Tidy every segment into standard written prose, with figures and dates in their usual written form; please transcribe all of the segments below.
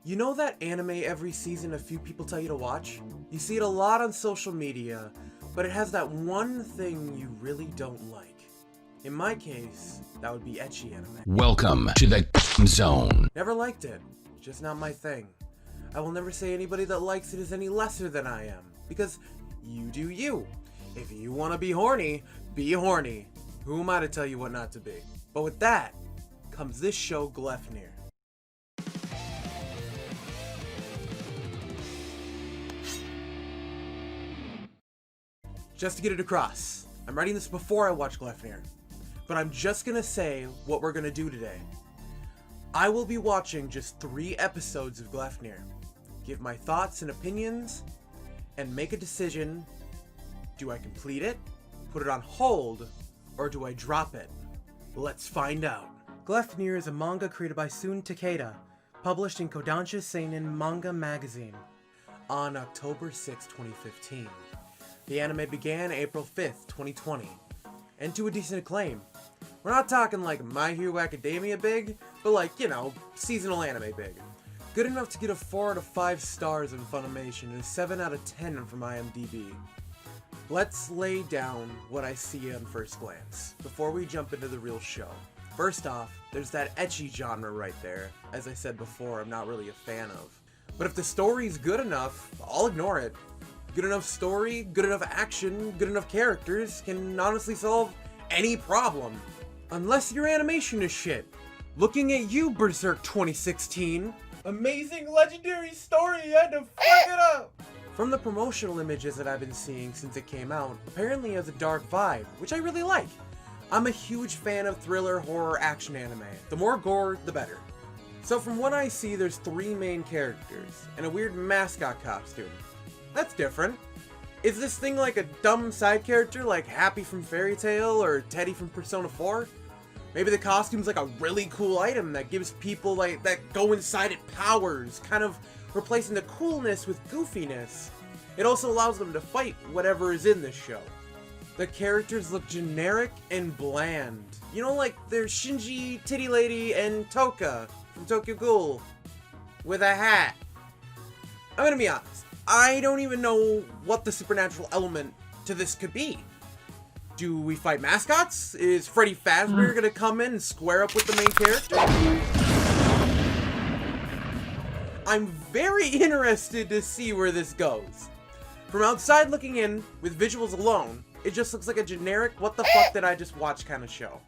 You know that anime every season a few people tell you to watch? You see it a lot on social media, but it has that one thing you really don't like. In my case, that would be ecchi anime. Welcome to the zone. Never liked it. Just not my thing. I will never say anybody that likes it is any lesser than I am, because you do you. If you want to be horny, be horny. Who am I to tell you what not to be? But with that comes this show, Gleipnir. Just to get it across, I'm writing this before I watch Gleipnir, but I'm just gonna say what we're gonna do today. I will be watching just 3 episodes of Gleipnir, give my thoughts and opinions, and make a decision. Do I complete it, put it on hold, or do I drop it? Let's find out. Gleipnir is a manga created by Sun Takeda, published in Kodansha Seinen Manga Magazine on October 6, 2015. The anime began April 5th, 2020, and to a decent acclaim. We're not talking like My Hero Academia big, but like, you know, seasonal anime big. Good enough to get a 4 out of 5 stars in Funimation and a 7 out of 10 from IMDb. Let's lay down what I see on first glance, before we jump into the real show. First off, there's that ecchi genre right there. As I said before, I'm not really a fan of. But if the story's good enough, I'll ignore it. Good enough story, good enough action, good enough characters can honestly solve any problem. Unless your animation is shit. Looking at you, Berserk 2016. Amazing legendary story, you had to fuck it up! From the promotional images that I've been seeing since it came out, apparently it has a dark vibe, which I really like. I'm a huge fan of thriller, horror, action anime. The more gore, the better. So from what I see, there's 3 main characters, and a weird mascot costume. That's different. Is this thing like a dumb side character like Happy from Fairy Tail or Teddy from Persona 4? Maybe the costume's like a really cool item that gives people like that go inside it powers, kind of replacing the coolness with goofiness. It also allows them to fight whatever is in this show. The characters look generic and bland. You know, like there's Shinji, Titty Lady, and Toka from Tokyo Ghoul with a hat. I'm gonna be honest. I don't even know what the supernatural element to this could be. Do we fight mascots? Is Freddy Fazbear gonna come in and square up with the main character? I'm very interested to see where this goes. From outside looking in, with visuals alone, it just looks like a generic what the fuck did I just watch kind of show.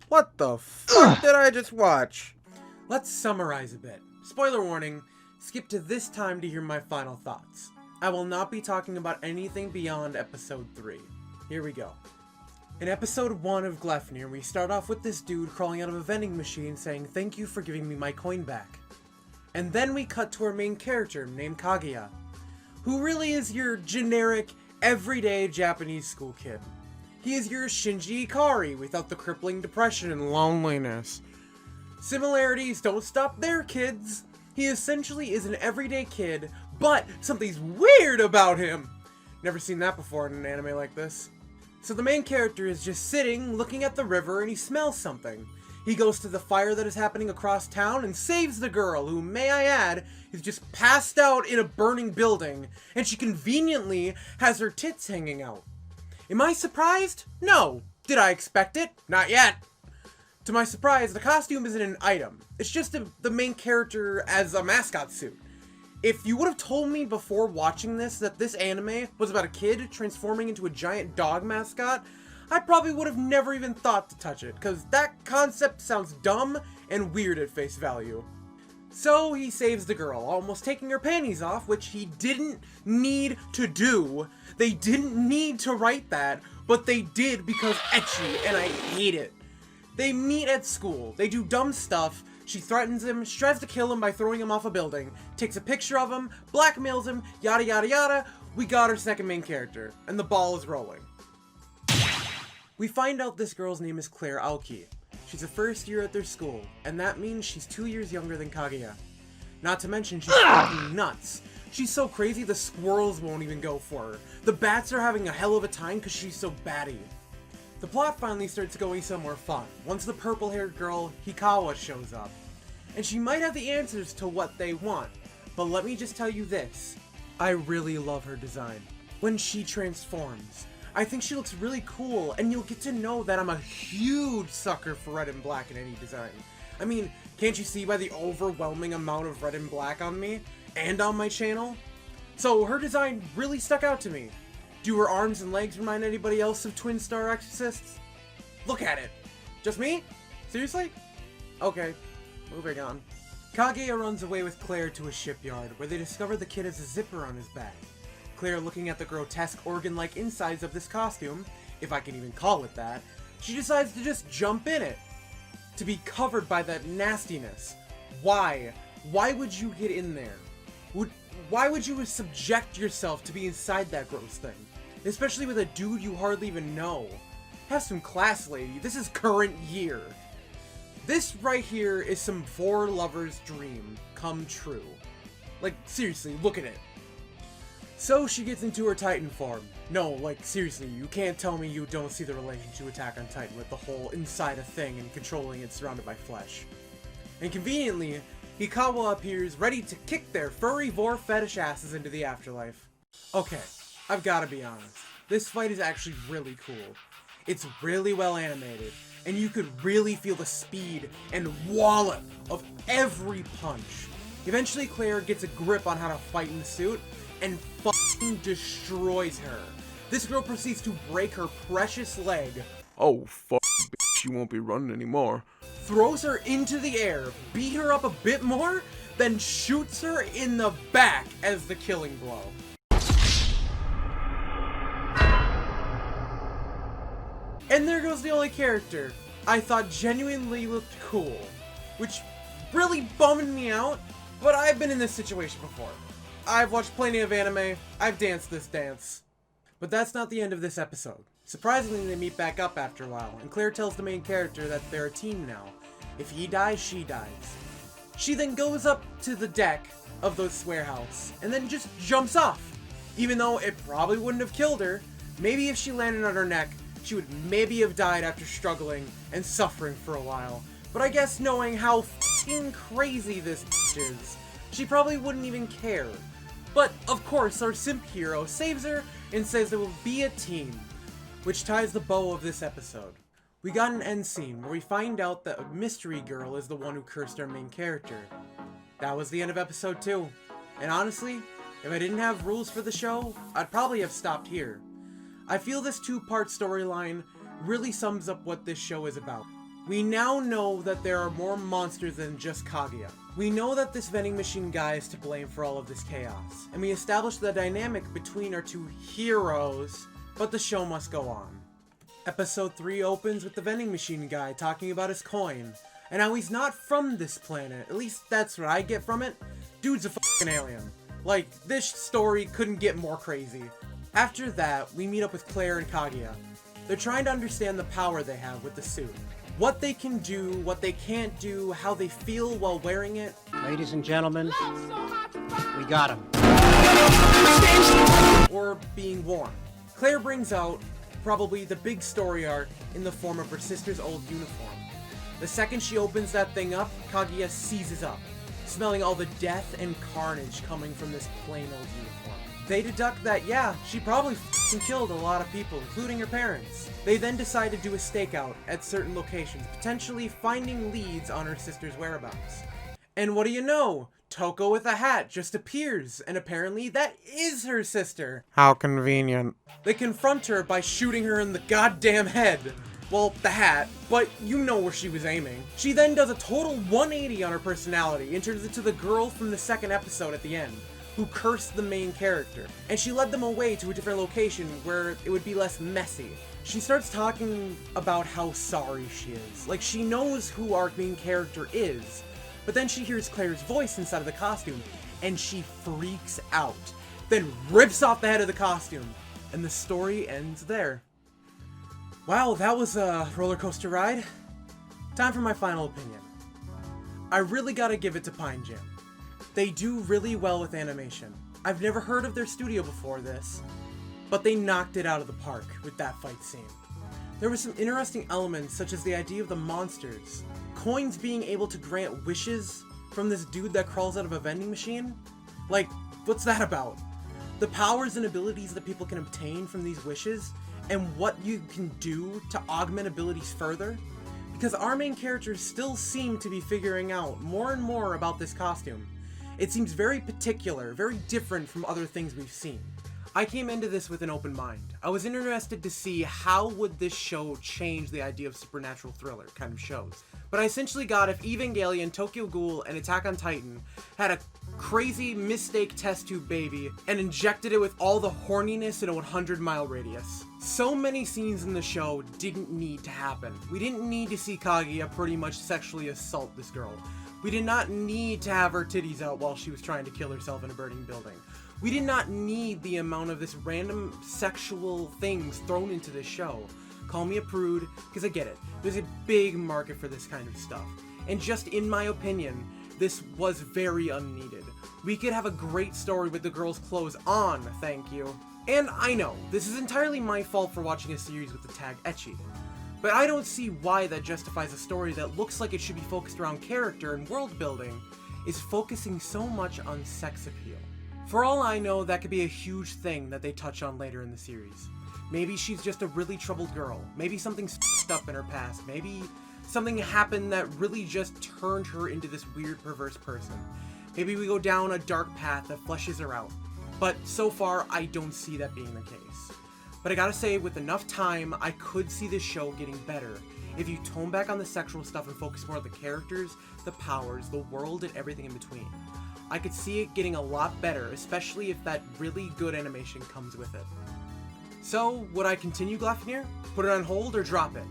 What the fuck did I just watch? Let's summarize a bit. Spoiler warning, skip to this time to hear my final thoughts. I will not be talking about anything beyond episode 3. Here we go. In episode 1 of Gleipnir, we start off with this dude crawling out of a vending machine saying, "Thank you for giving me my coin back." And then we cut to our main character named Kaguya, who really is your generic, everyday Japanese school kid. He is your Shinji Ikari without the crippling depression and loneliness. Similarities don't stop there, kids. He essentially is an everyday kid, but something's weird about him. Never seen that before in an anime like this. So the main character is just sitting, looking at the river, and he smells something. He goes to the fire that is happening across town and saves the girl, who, may I add, is just passed out in a burning building, and she conveniently has her tits hanging out. Am I surprised? No. Did I expect it? Not yet. To my surprise, the costume isn't an item. It's just the main character as a mascot suit. If you would have told me before watching this that this anime was about a kid transforming into a giant dog mascot, I probably would have never even thought to touch it, because that concept sounds dumb and weird at face value. So he saves the girl, almost taking her panties off, which he didn't need to do. They didn't need to write that, but they did because ecchi, and I hate it. They meet at school, they do dumb stuff, she threatens him, she tries to kill him by throwing him off a building, takes a picture of him, blackmails him, yada yada yada, we got our second main character, and the ball is rolling. We find out this girl's name is Claire Aoki. She's a first year at their school, and that means she's 2 years younger than Kaguya. Not to mention she's fucking nuts. She's so crazy the squirrels won't even go for her. The bats are having a hell of a time because she's so batty. The plot finally starts going somewhere fun once the purple-haired girl Hikawa shows up. And she might have the answers to what they want, but let me just tell you this. I really love her design. When she transforms, I think she looks really cool, and you'll get to know that I'm a huge sucker for red and black in any design. I mean, can't you see by the overwhelming amount of red and black on me, and on my channel? So her design really stuck out to me. Do her arms and legs remind anybody else of Twin Star Exorcists? Look at it! Just me? Seriously? Okay, moving on. Kaguya runs away with Claire to a shipyard, where they discover the kid has a zipper on his back. Claire, looking at the grotesque organ-like insides of this costume, if I can even call it that, she decides to just jump in it. To be covered by that nastiness. Why? Why would you get in there? Why would you subject yourself to be inside that gross thing? Especially with a dude you hardly even know. Have some class, lady. This is current year. This right here is some vor lover's dream come true. Like, seriously, look at it. So she gets into her Titan form. No, like, seriously, you can't tell me you don't see the relation to Attack on Titan with the whole inside a thing and controlling it surrounded by flesh. And conveniently, Hikawa appears ready to kick their furry vor fetish asses into the afterlife. Okay, I've gotta be honest. This fight is actually really cool. It's really well animated, and you could really feel the speed and wallop of every punch. Eventually Claire gets a grip on how to fight in the suit, and fucking destroys her. This girl proceeds to break her precious leg. Oh, fuck, bitch, you won't be running anymore. Throws her into the air, beat her up a bit more, then shoots her in the back as the killing blow. And there goes the only character I thought genuinely looked cool, which really bummed me out, but I've been in this situation before. I've watched plenty of anime, I've danced this dance. But that's not the end of this episode. Surprisingly, they meet back up after a while, and Claire tells the main character that they're a team now. If he dies, she dies. She then goes up to the deck of the warehouse, and then just jumps off. Even though it probably wouldn't have killed her, maybe if she landed on her neck, she would maybe have died after struggling and suffering for a while. But I guess knowing how f***ing crazy this is, she probably wouldn't even care. But, of course, our simp hero saves her and says there will be a team, which ties the bow of this episode. We got an end scene where we find out that a mystery girl is the one who cursed our main character. That was the end of episode 2. And honestly, if I didn't have rules for the show, I'd probably have stopped here. I feel this two-part storyline really sums up what this show is about. We now know that there are more monsters than just Kaguya. We know that this vending machine guy is to blame for all of this chaos, and we establish the dynamic between our two heroes, but the show must go on. Episode 3 opens with the vending machine guy talking about his coin, and how he's not from this planet. At least that's what I get from it. Dude's a fucking alien. Like, this story couldn't get more crazy. After that, we meet up with Claire and Kaguya. They're trying to understand the power they have with the suit. What they can do, what they can't do, how they feel while wearing it. Ladies and gentlemen, we got him. Or being worn. Claire brings out probably the big story arc in the form of her sister's old uniform. The second she opens that thing up, Kaguya seizes up, smelling all the death and carnage coming from this plain old uniform. They deduct that, yeah, she probably f***ing killed a lot of people, including her parents. They then decide to do a stakeout at certain locations, potentially finding leads on her sister's whereabouts. And what do you know? Toko with a hat just appears, and apparently that is her sister. How convenient. They confront her by shooting her in the goddamn head. Well, the hat, but you know where she was aiming. She then does a total 180 on her personality and turns into the girl from the second episode at the end, who cursed the main character, and she led them away to a different location where it would be less messy. She starts talking about how sorry she is, like she knows who our main character is, but then she hears Claire's voice inside of the costume, and she freaks out, then rips off the head of the costume, and the story ends there. Wow, that was a roller coaster ride. Time for my final opinion. I really gotta give it to Pine Jam. They do really well with animation. I've never heard of their studio before this, but they knocked it out of the park with that fight scene. There were some interesting elements such as the idea of the monsters, coins being able to grant wishes from this dude that crawls out of a vending machine. Like, what's that about? The powers and abilities that people can obtain from these wishes, and what you can do to augment abilities further. Because our main characters still seem to be figuring out more and more about this costume. It seems very particular, very different from other things we've seen. I came into this with an open mind. I was interested to see how would this show change the idea of supernatural thriller kind of shows. But I essentially got if Evangelion, Tokyo Ghoul, and Attack on Titan had a crazy mistake test tube baby and injected it with all the horniness in a 100-mile radius. So many scenes in the show didn't need to happen. We didn't need to see Kaguya pretty much sexually assault this girl. We did not need to have her titties out while she was trying to kill herself in a burning building. We did not need the amount of this random sexual things thrown into this show. Call me a prude, because I get it. There's a big market for this kind of stuff. And just in my opinion, this was very unneeded. We could have a great story with the girl's clothes on, thank you. And I know, this is entirely my fault for watching a series with the tag ecchi. But I don't see why that justifies a story that looks like it should be focused around character and world building is focusing so much on sex appeal. For all I know, that could be a huge thing that they touch on later in the series. Maybe she's just a really troubled girl. Maybe something's f***ed up in her past. Maybe something happened that really just turned her into this weird, perverse person. Maybe we go down a dark path that fleshes her out. But so far, I don't see that being the case. But I gotta say, with enough time, I could see this show getting better if you tone back on the sexual stuff and focus more on the characters, the powers, the world, and everything in between. I could see it getting a lot better, especially if that really good animation comes with it. So, would I continue Gleipnir? Put it on hold or drop it?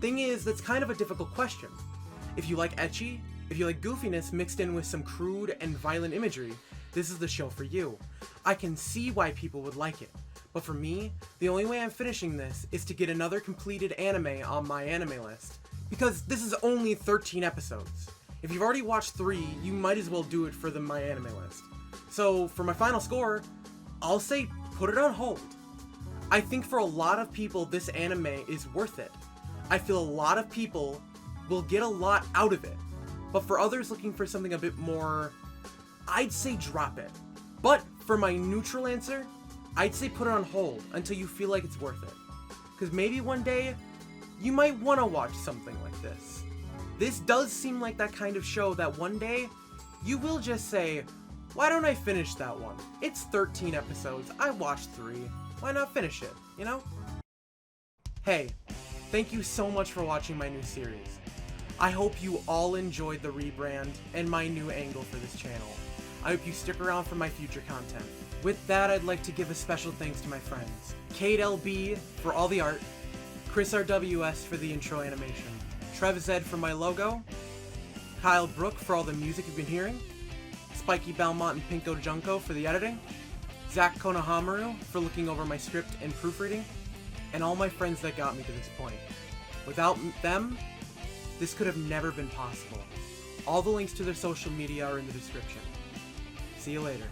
Thing is, that's kind of a difficult question. If you like ecchi, if you like goofiness mixed in with some crude and violent imagery, this is the show for you. I can see why people would like it. But for me, the only way I'm finishing this is to get another completed anime on my anime list. Because this is only 13 episodes. If you've already watched 3, you might as well do it for the my anime list. So for my final score, I'll say put it on hold. I think for a lot of people this anime is worth it. I feel a lot of people will get a lot out of it. But for others looking for something a bit more, I'd say drop it. But for my neutral answer, I'd say put it on hold until you feel like it's worth it. Because maybe one day, you might want to watch something like this. This does seem like that kind of show that one day, you will just say, why don't I finish that one? It's 13 episodes, I watched 3, why not finish it, you know? Hey, thank you so much for watching my new series. I hope you all enjoyed the rebrand and my new angle for this channel. I hope you stick around for my future content. With that, I'd like to give a special thanks to my friends. Kait L.B for all the art, ChrisRWS for the intro animation, TrevZ for my logo, Kyle Brook for all the music you've been hearing, Spikey Belmont and PinkoJunko for the editing, Zach Konohamaru for looking over my script and proofreading, and all my friends that got me to this point. Without them, this could have never been possible. All the links to their social media are in the description. See you later.